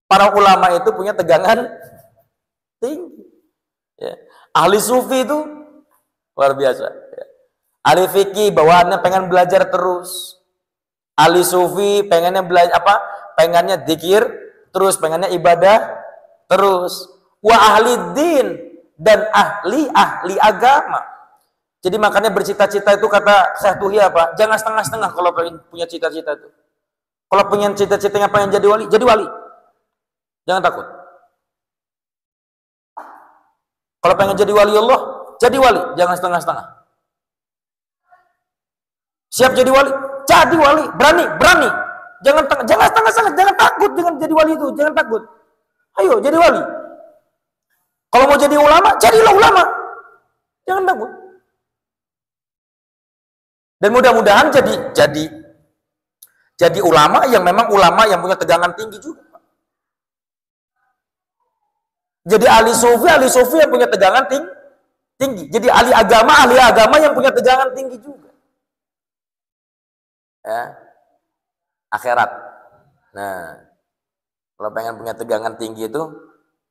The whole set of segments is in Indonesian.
Para ulama itu punya tegangan tinggi. Ya. Ahli sufi itu luar biasa. Ya. Ahli fikih bawaannya pengen belajar terus. Ahli sufi pengennya belajar apa? Pengennya dzikir terus, pengennya ibadah terus. Wa ahli din, dan ahli agama. Jadi makanya bercita-cita itu kata Syekh Tuhi apa? Jangan setengah-setengah kalau pengen punya cita-cita itu. Kalau pengen cita-citanya pengen jadi wali, jadi wali. Jangan takut. Kalau pengen jadi wali Allah, jadi wali, jangan setengah-setengah. Siap jadi wali, jadi wali, berani. Jangan setengah-setengah, jangan takut dengan jadi wali itu, jangan takut. Ayo jadi wali. Kalau mau jadi ulama, jadilah ulama. Jangan takut. Dan mudah-mudahan jadi ulama yang memang ulama yang punya tegangan tinggi juga. Jadi ahli sufi yang punya tegangan tinggi. Jadi ahli agama yang punya tegangan tinggi juga. Ya. Akhirat. Nah, kalau pengen punya tegangan tinggi itu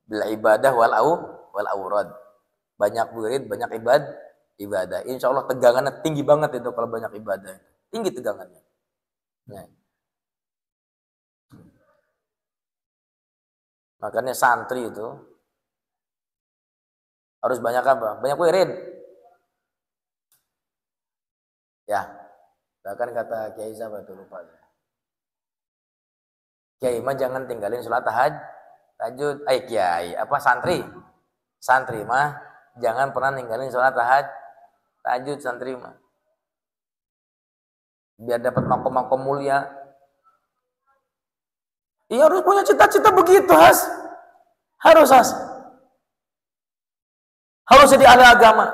bila ibadah wal aurad. Banyak wirid, banyak ibadah. Insya Allah tegangannya tinggi banget itu kalau banyak ibadah. Tinggi tegangannya. Nah. Makanya santri itu harus banyak apa? Banyak wirid. Ya. Bahkan kata Kiai siapa itu lupa. Kiai mah jangan tinggalin sholat tahajud. Kiai apa santri mah jangan pernah ninggalin sholat tahajud santri mah. Biar dapat makom-makom mulia. Iya harus punya cita-cita begitu, harus jadi ahli agama,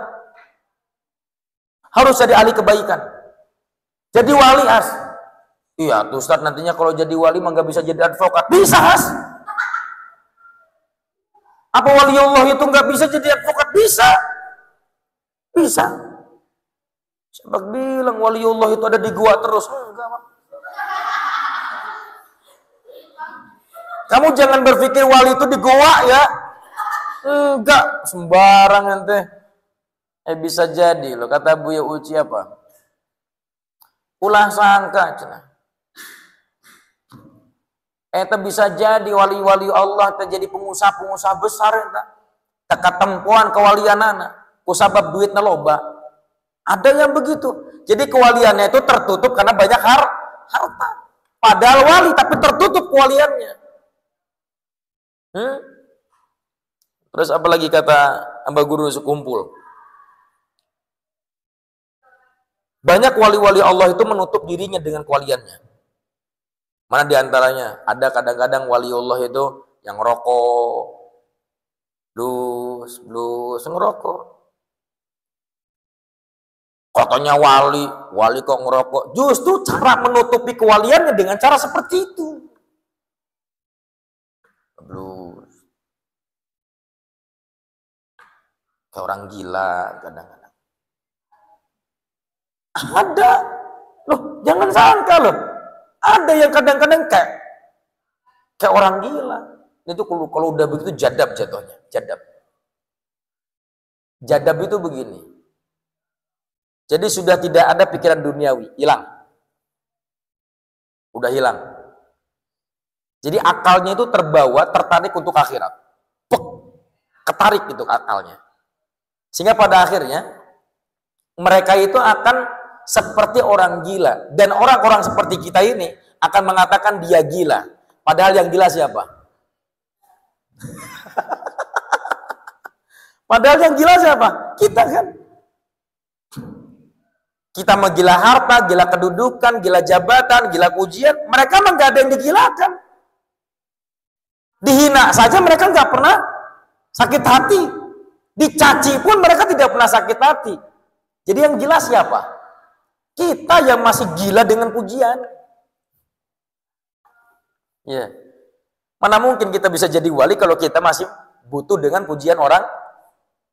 harus jadi ahli kebaikan, jadi wali Iya tuh Ustaz, nantinya kalau jadi wali mah nggak bisa jadi advokat. Bisa Apa waliullah itu nggak bisa jadi advokat? Bisa. Siapa bilang waliullah itu ada di gua terus? Enggak. Kamu jangan berpikir wali itu di gua ya. Enggak, sembarang ente. Bisa jadi loh, kata Buya Uci apa? Ulah sangka cenah. Eta bisa jadi wali-wali Allah, terjadi pengusaha-pengusaha besar eta. Teka tempuan kewalianana, kusabab duitna loba. Ada yang begitu. Jadi kewaliannya itu tertutup karena banyak harta. Padahal wali tapi tertutup kewaliannya. Terus apalagi kata Amba Guru sekumpul. Banyak wali-wali Allah itu menutup dirinya dengan kewaliannya. Mana diantaranya? Ada kadang-kadang wali Allah itu yang ngerokok, blus, ngerokok. Katanya wali kok ngerokok. Justru cara menutupi kewaliannya dengan cara seperti itu. Blus. Kayak orang gila kadang-kadang. Ada. Loh, jangan sangka loh. Ada yang kadang-kadang kayak orang gila. Itu kalau udah begitu jadab jatuhnya. Jadab itu begini. Jadi sudah tidak ada pikiran duniawi, hilang. Udah hilang. Jadi akalnya itu tertarik untuk akhirat. Ketarik itu akalnya. Sehingga pada akhirnya mereka itu akan seperti orang gila. Dan orang-orang seperti kita ini akan mengatakan dia gila. Padahal yang gila siapa? Padahal yang gila siapa? Kita kan. Kita mah gila harta, gila kedudukan, gila jabatan, gila pujian. Mereka mah gak ada yang digilakan. Dihina saja mereka gak pernah sakit hati. Dicaci pun mereka tidak pernah sakit hati. Jadi yang gila siapa? Kita yang masih gila dengan pujian. Ya. Mana mungkin kita bisa jadi wali kalau kita masih butuh dengan pujian orang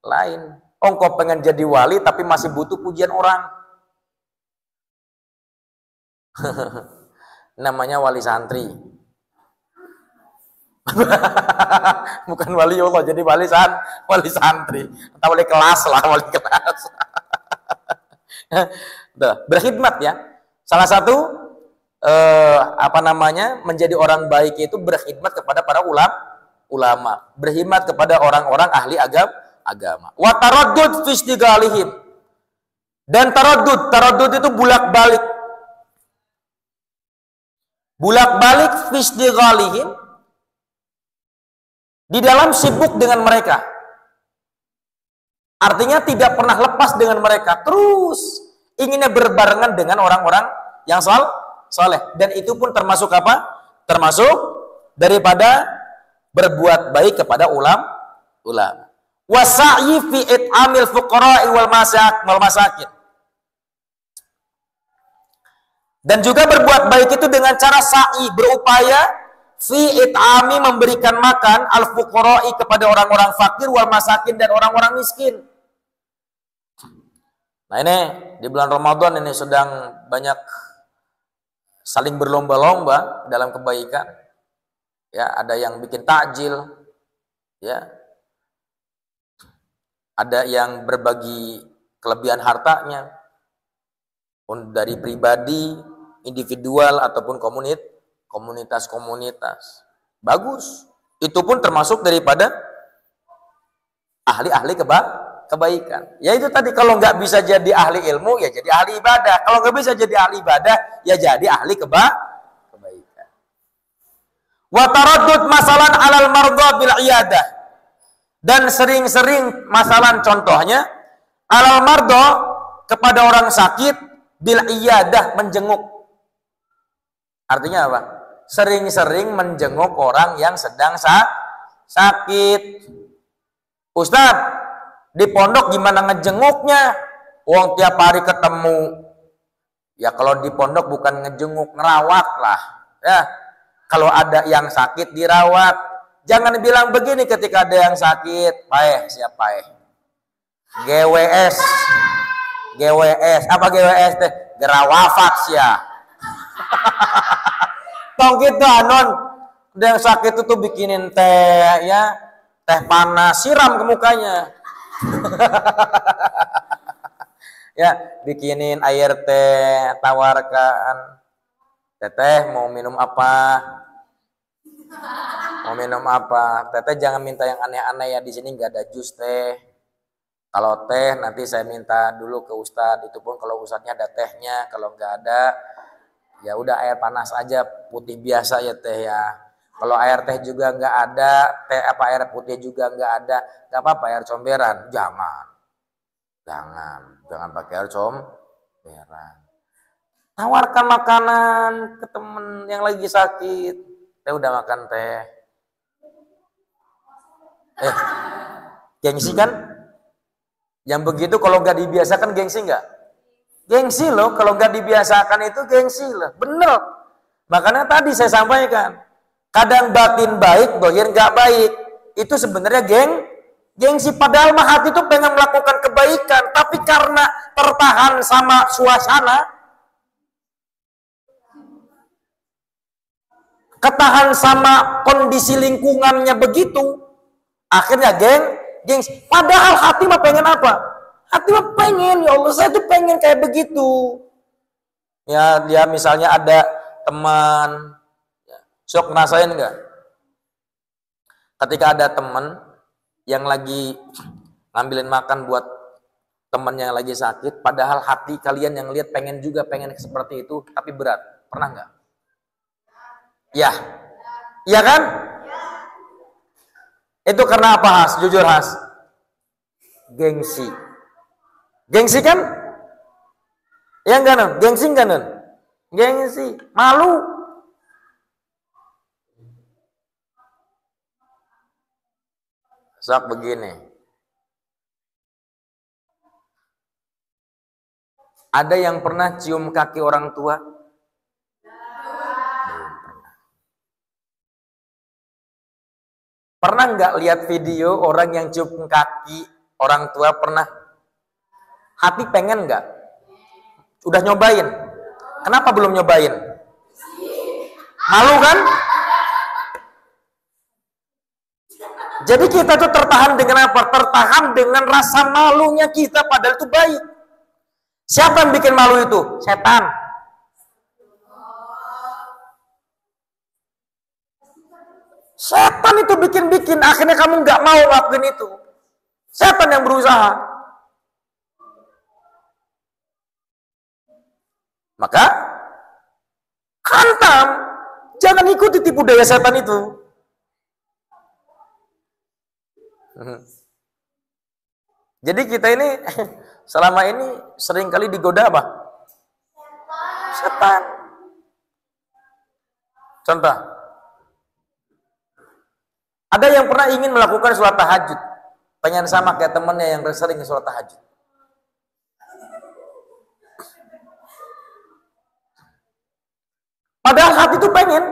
lain. Engkau pengen jadi wali tapi masih butuh pujian orang. Namanya wali santri. Bukan wali Allah, jadi wali santri atau wali kelas lah, wali kelas. Berkhidmat ya. Salah satu menjadi orang baik itu berkhidmat kepada para ulama, berkhidmat kepada orang-orang ahli agama. Wa taraddud fi istigalihim. Dan taraddud itu bolak-balik. Bolak-balik fi istigalihim, di dalam sibuk dengan mereka. Artinya tidak pernah lepas dengan mereka, terus inginnya berbarengan dengan orang-orang yang soleh. Dan itu pun termasuk apa? Termasuk daripada berbuat baik kepada ulama. Wasa'yi fi it'amil fuqara'i wal masakin. Dan juga berbuat baik itu dengan cara sa'i, berupaya fi it'ami, memberikan makan al fuqara'i kepada orang-orang fakir wal masakin, dan orang-orang miskin. Nah ini di bulan Ramadan ini sedang banyak saling berlomba-lomba dalam kebaikan. Ya, ada yang bikin takjil, ya. Ada yang berbagi kelebihan hartanya dari pribadi, individual ataupun komunitas-komunitas. Bagus. Itu pun termasuk daripada ahli-ahli kebaikan. Ya itu tadi, kalau nggak bisa jadi ahli ilmu, ya jadi ahli ibadah. Kalau nggak bisa jadi ahli ibadah, ya jadi ahli kebaikan. Wa taraddud masalan alal mardha bil iyadah. Dan sering-sering masalah, contohnya alal mardha, kepada orang sakit, bil iyadah, menjenguk. Artinya apa? Sering-sering menjenguk orang yang sedang sakit. Ustadz, di pondok gimana ngejenguknya? Wong tiap hari ketemu. Ya kalau di pondok bukan ngejenguk, ngerawat lah. Ya, kalau ada yang sakit dirawat. Jangan bilang begini ketika ada yang sakit, paeh, siapa paeh? GWS. Apa GWS teh? Gerawafat ya. Tong gitu anon. Ada yang sakit itu tuh bikinin teh, ya, teh panas, siram ke mukanya. Ya, bikinin air teh, tawarkan. Teteh mau minum apa? Teteh jangan minta yang aneh-aneh ya, di sini nggak ada jus teh. Kalau teh nanti saya minta dulu ke Ustadz, itu pun kalau Ustadznya ada tehnya. Kalau nggak ada, ya udah air panas aja, putih biasa ya teh ya. Kalau air teh juga nggak ada, air putih juga nggak ada, nggak apa-apa, air comberan. Jangan pakai air comberan. Tawarkan makanan ke temen yang lagi sakit. Teh udah makan teh. Gengsi kan? Yang begitu kalau nggak dibiasakan gengsi nggak? Gengsi loh, kalau nggak dibiasakan itu gengsi loh, bener. Makanya tadi saya sampaikan, kadang batin baik, dohir nggak baik. Itu sebenarnya gengsi. Padahal mah hati itu pengen melakukan kebaikan, tapi karena tertahan sama suasana, ketahan sama kondisi lingkungannya begitu, akhirnya gengsi. Padahal hati mah pengen apa? Hati mah pengen, ya Allah, saya tuh pengen kayak begitu. Ya, dia misalnya ada teman, sok ngerasain nggak? Ketika ada teman yang lagi ngambilin makan buat teman yang lagi sakit, padahal hati kalian yang lihat pengen seperti itu, tapi berat. Pernah nggak? Ya, iya kan? Itu karena apa, Has? Jujur, Has. Gengsi kan? Ya enggak, Nun? Gengsi enggak, Nun? Gengsi. Malu. Sok begini. Ada yang pernah cium kaki orang tua? Pernah nggak lihat video orang yang cium kaki orang tua? Pernah? Hati pengen nggak? Udah nyobain? Kenapa belum nyobain? Malu kan? Jadi kita tuh tertahan dengan apa? Tertahan dengan rasa malunya kita, padahal itu baik. Siapa yang bikin malu itu? Setan. Setan itu bikin-bikin, akhirnya kamu nggak mau lakuin itu. Setan yang berusaha. Maka hantam, jangan ikuti tipu daya setan itu. Jadi kita ini selama ini sering kali digoda apa? Setan. Contoh, ada yang pernah ingin melakukan sholat tahajud, pengen sama kayak temennya yang sering sholat tahajud. Padahal hati itu pengen.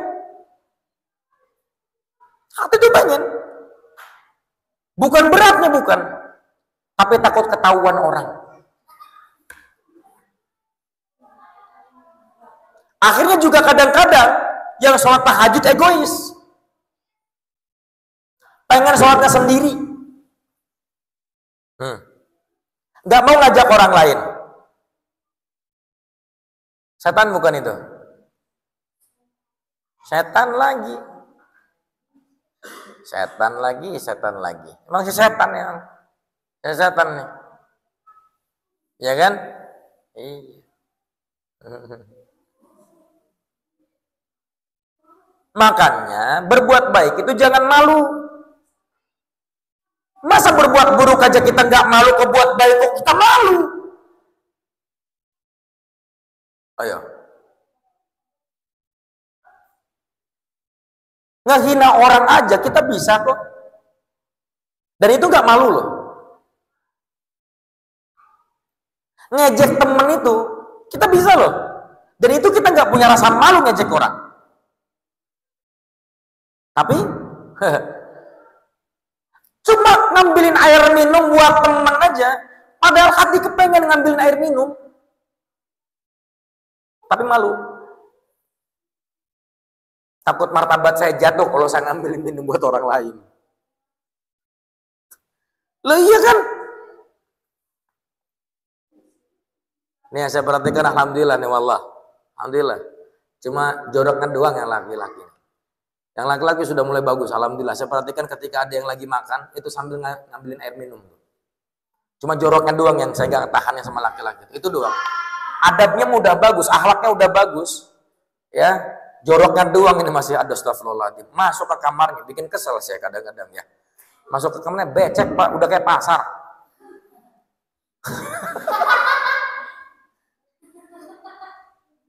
Hati itu pengen. Bukan beratnya, bukan. Tapi takut ketahuan orang. Akhirnya juga kadang-kadang yang sholat tahajud egois. Pengen sholatnya sendiri. Gak mau ngajak orang lain. Setan bukan itu. Setan lagi. Setan lagi, setan lagi. Emang si setan ya? Si setan nih. Ya kan? Iya. Makanya berbuat baik itu jangan malu. Masa berbuat buruk aja kita nggak malu, kok buat baik kok kita malu? Ayo. Ngehina orang aja kita bisa kok. Dan itu nggak malu loh. Ngejek temen itu kita bisa loh. Dan itu kita nggak punya rasa malu ngejek orang. Tapi cuma ngambilin air minum buat temen aja, padahal hati kepengen ngambilin air minum, tapi malu. Takut martabat saya jatuh kalau saya ngambilin minum buat orang lain. Loh iya kan? Nih saya perhatikan, alhamdulillah nih wallah. Alhamdulillah. Cuma jodohkan doang yang laki-laki. Yang laki-laki sudah mulai bagus, alhamdulillah. Saya perhatikan ketika ada yang lagi makan, itu sambil ngambilin air minum. Cuma joroknya doang yang saya gak tahannya sama laki-laki. Itu doang. Adabnya udah bagus, akhlaknya udah bagus. Ya, joroknya doang ini masih ada, astagfirullahaladzim. Masuk ke kamarnya, bikin kesel saya kadang-kadang ya. Masuk ke kamarnya, becek pak, udah kayak pasar.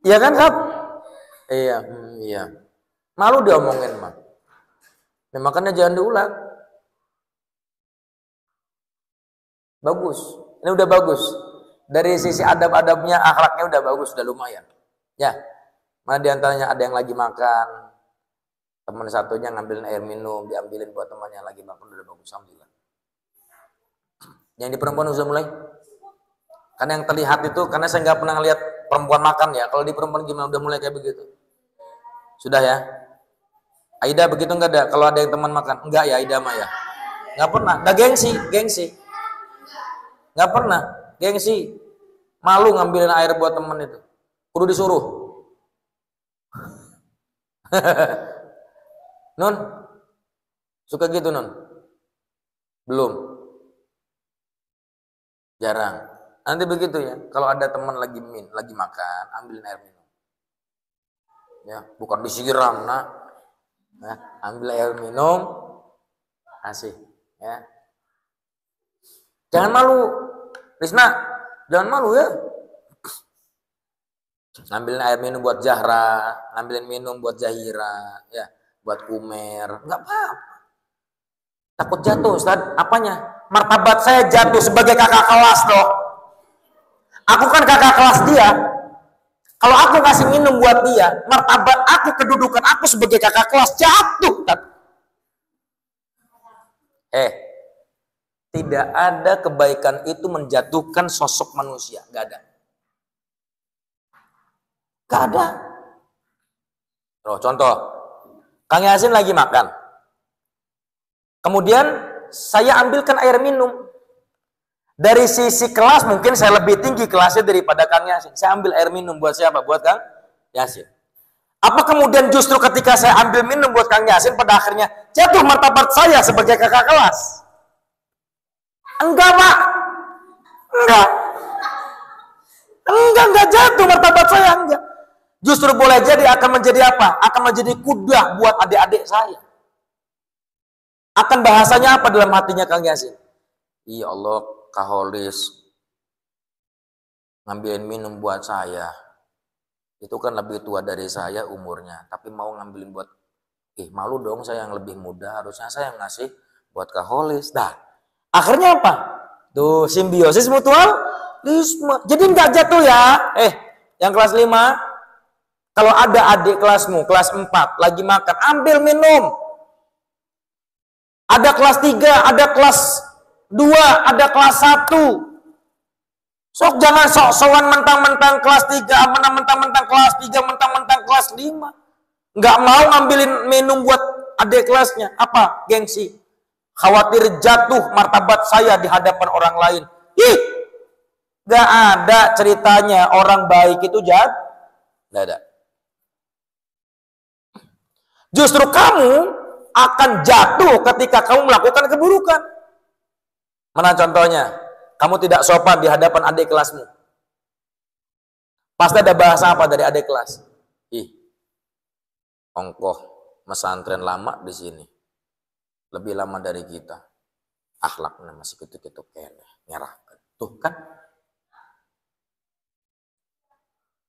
Iya kan, Kak? Iya, iya. Malu diomongin mah. Nah, makanya jangan diulang. Bagus. Ini udah bagus. Dari sisi adab-adabnya, akhlaknya udah bagus, udah lumayan. Ya. Mana diantaranya ada yang lagi makan, teman satunya ngambilin air minum, diambilin buat temannya lagi makan, udah bagus, alhamdulillah. Yang di perempuan udah mulai. Karena yang terlihat itu, karena saya nggak pernah lihat perempuan makan ya. Kalau di perempuan gimana udah mulai kayak begitu? Sudah ya. Aida begitu enggak ada? Kalau ada yang teman makan, enggak ya Aida mah ya? Enggak pernah. Enggak gengsi. Enggak pernah, gengsi. Malu ngambilin air buat teman itu. Kudu disuruh. Nun, suka gitu Nun? Belum. Jarang. Nanti begitu ya. Kalau ada teman lagi makan, ambilin air minum. Ya, bukan disiram, nak. Nah, ambil air minum, kasih, ya. Jangan malu, Risna, jangan malu ya. Ngambilin air minum buat Zahra, ngambilin minum buat Zahira, ya, buat Kumer, nggak apa-apa. Takut jatuh, Ustaz, apanya? Martabat saya jatuh sebagai kakak kelas loh. Aku kan kakak kelas dia. Kalau aku kasih minum buat dia, martabat aku, kedudukan aku sebagai kakak kelas jatuh. Tidak ada kebaikan itu menjatuhkan sosok manusia, gak ada. Gak ada. Contoh, Kang Yasin lagi makan. Kemudian saya ambilkan air minum. Dari sisi kelas mungkin saya lebih tinggi kelasnya daripada Kang Yasin. Saya ambil air minum buat siapa? Buat Kang Yasin. Apa kemudian justru ketika saya ambil minum buat Kang Yasin pada akhirnya jatuh martabat saya sebagai kakak kelas? Enggak, Pak. Enggak jatuh martabat saya, enggak. Justru boleh jadi akan menjadi apa? Akan menjadi kudah buat adik-adik saya. Akan bahasanya apa dalam hatinya Kang Yasin? Ya Allah, Kaholis ngambilin minum buat saya. Itu kan lebih tua dari saya umurnya, tapi mau ngambilin buat malu dong, saya yang lebih muda, harusnya saya yang ngasih buat Kaholis. Dah. Akhirnya apa? Tuh simbiosis mutualisme. Jadi nggak jatuh ya. Yang kelas 5, kalau ada adik kelasmu, kelas 4 lagi makan, ambil minum. Ada kelas 3, ada kelas 2, ada kelas 1. Sok jangan sok-sokan mentang-mentang kelas 3, mentang-mentang kelas 3, mentang-mentang kelas 5. Nggak mau ngambilin minum buat adik kelasnya. Apa? Gengsi. Khawatir jatuh martabat saya di hadapan orang lain. Nggak ada ceritanya orang baik itu jahat. Nggak ada. Justru kamu akan jatuh ketika kamu melakukan keburukan. Mana contohnya? Kamu tidak sopan di hadapan adik kelasmu. Pasti ada bahasa apa dari adik kelas? Ongkoh mesantren lama di sini. Lebih lama dari kita. Akhlaknya masih gitu-gitu keleh, nyerah. Tuh kan?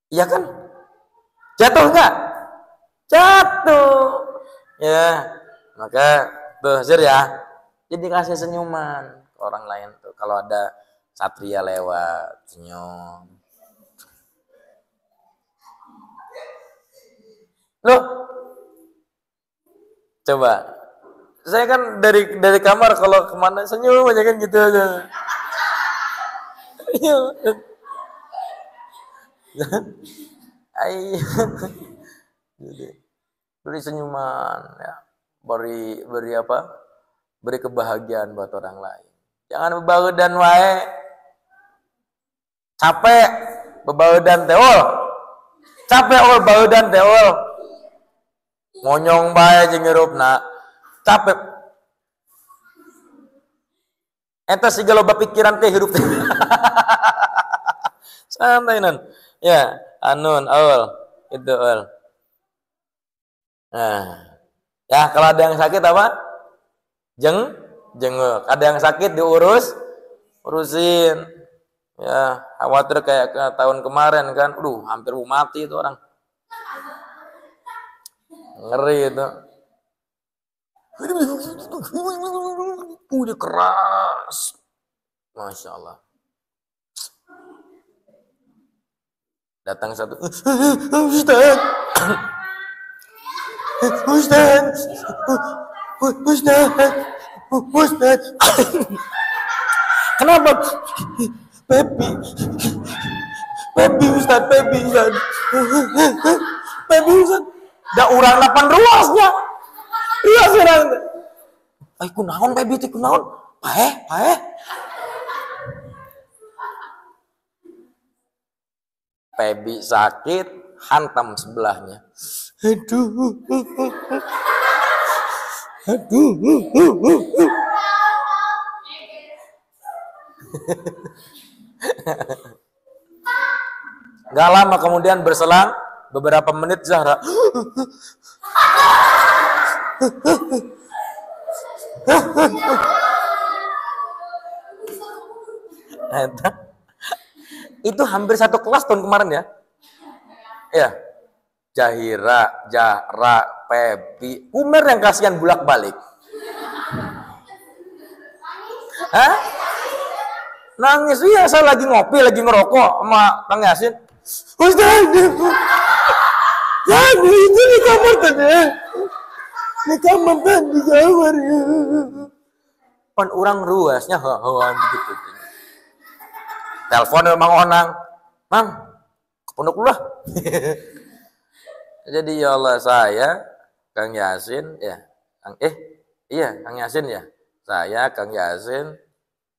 Iya kan? Jatuh enggak? Jatuh. Ya, maka tuh Zir ya. Jadi kasih senyuman ke orang lain tuh. Kalau ada satria lewat, senyum. Loh, coba. Saya kan dari kamar kalau kemana senyum aja kan gitu aja. Ayo. Beri senyuman ya. Beri apa? Beri kebahagiaan buat orang lain. Jangan bebaudan wae. Capek bebaudan teol. Capek ol baudan teol. Monyong bae jeung hirupna. Capek. Eta siga loba pikiran teh hirup teh. Santai non. Ya, anun awal itu awal. Nah, ya kalau ada yang sakit apa? Jenguk. Ada yang sakit urusin. Ya, khawatir kayak ke tahun kemarin kan. Hampir mau mati itu orang. Ngeri itu. Udah keras. Masya Allah. Datang satu. Ustaz. Kenapa? Pepi Ustaz. Da urang 8 ruasnya. Ruas urang. Ai kunaon Pepi teh kunaon? Pae. Pepi sakit, hantam sebelahnya. Aduh. Gak lama kemudian berselang beberapa menit Zahra. Itu hampir satu kelas tahun kemarin ya. Ya. Jahra, Pepi, Umer yang kasihan bolak-balik. Hah? Nangis, iya saya lagi ngopi, lagi ngerokok sama Kang Yasin. Ustaz, jadi itu di kamar tadi. Di kamar tadi, di kamar ya. Pan orang ruasnya, gitu. Telepon memang onang. Mang, ke pondok lu lah. Jadi ya Allah saya, Kang Yasin, ya, Iya, Kang Yasin ya. Saya, Kang Yasin,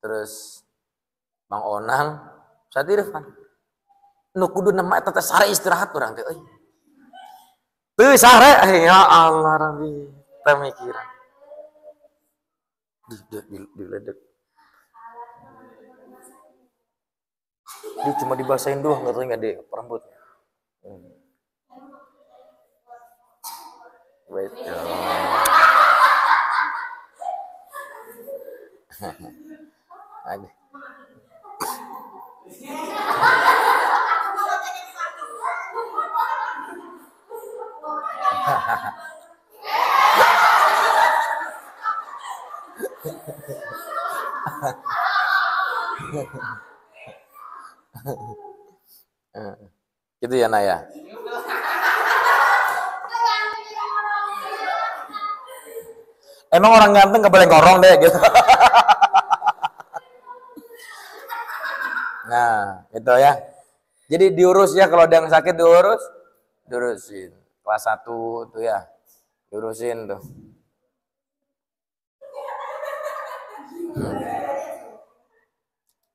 terus Mang Onang, saya Irfan. Nu kudu nama eta teh sare istirahat urang teh euy. Teu sare, ya Allah Rabbi, pemikiran. Diledek. Dia cuma dibasahin doang, nggak deh rambutnya. Wait, Aduh. Gitu ya Naya. Emang orang ganteng gak boleh ngorong deh gitu. Nah, gitu ya. Jadi diurus ya, kalau ada yang sakit diurusin. Kelas 1 tuh ya, diurusin tuh.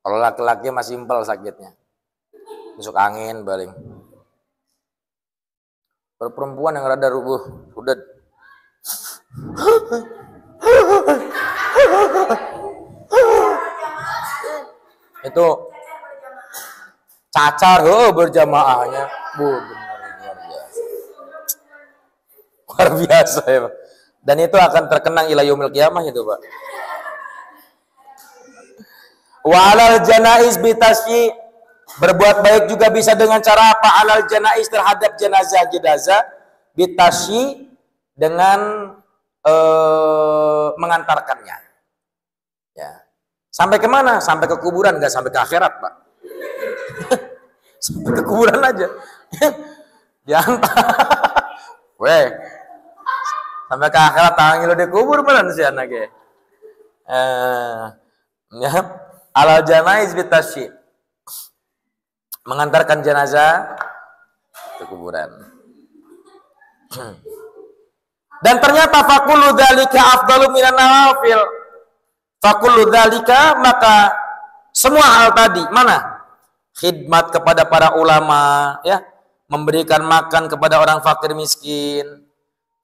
Kalau laki-laki masih simpel sakitnya. Masuk angin paling. Perempuan yang rada rubuh, udah itu cacar berjamaahnya, luar biasa ya, Pak. Dan itu akan terkenang ila yaumil qiyamah itu, Pak. Wa alal janaiz bitasyi, berbuat baik juga bisa dengan cara apa? Alal janaiz, terhadap jenazah bitasyi, dengan mengantarkannya. Ya. Sampai kemana? Sampai ke kuburan, nggak sampai ke akhirat, Pak. Sampai ke kuburan aja. Diantar. Weh. Sampai ke akhirat tangan lo di kubur beneran si anaknya. Ya. Alal janaiz bitasyi, mengantarkan jenazah ke kuburan. Dan ternyata fakullu dzalika afdalu minan nawafil. Fakullu dzalika, maka semua hal tadi, mana? Khidmat kepada para ulama, ya, memberikan makan kepada orang fakir miskin,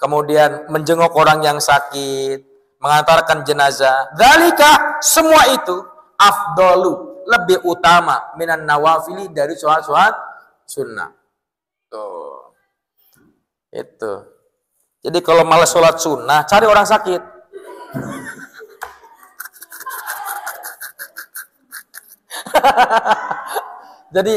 kemudian menjenguk orang yang sakit, mengantarkan jenazah. Dzalika, semua itu afdalu, lebih utama minan nawafili, dari sholat sunnah. Tuh. Itu. Jadi kalau malas sholat sunnah, cari orang sakit. Jadi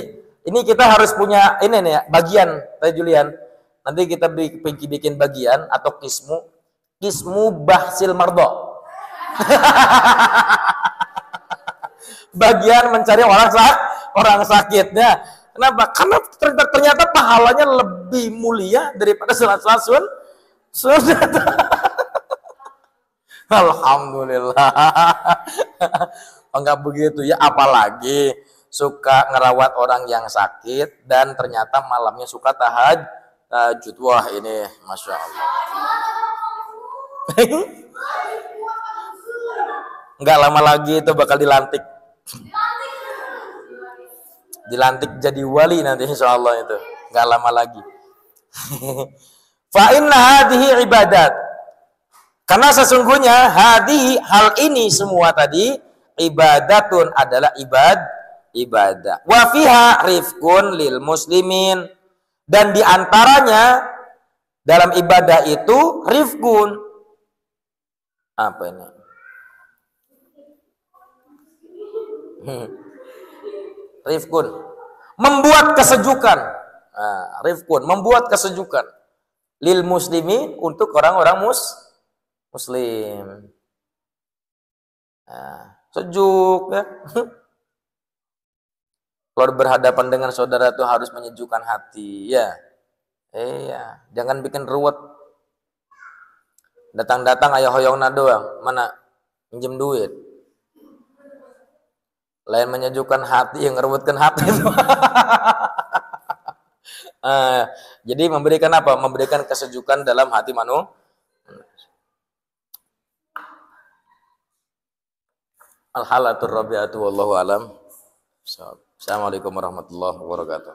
ini kita harus punya ini nih ya, bagian, Teh Julian. Nanti kita bikin bagian atau kismu bahsil mardo. Bagian mencari orang sakitnya. Kenapa? Karena ternyata pahalanya lebih mulia daripada sholat sunnah. Alhamdulillah. Enggak begitu ya, apalagi suka ngerawat orang yang sakit dan ternyata malamnya suka tahajud. Wah, ini Masya Allah. Enggak lama lagi itu bakal dilantik jadi wali nanti insya Allah itu. Enggak lama lagi. Fa inna hadhihi ibadat, karena sesungguhnya hal ini semua tadi ibadatun, adalah ibadah. Wa fiha rifqun lil muslimin, dan diantaranya dalam ibadah itu rifqun. Apa ini? Rifqun, membuat kesejukan. Rifqun, membuat kesejukan. Lil muslimin, untuk orang-orang muslim. Sejuk ya. Kalau berhadapan dengan saudara itu harus menyejukkan hati ya. Iya, jangan bikin ruwet. Datang-datang ayo hoyongna doang, mana pinjem duit. Lain menyejukkan hati, yang ngeruwetkan hati itu. Jadi memberikan apa? Memberikan kesejukan dalam hati manusia. Al-halatur rabi'atu wallahu alam. Assalamualaikum warahmatullahi wabarakatuh.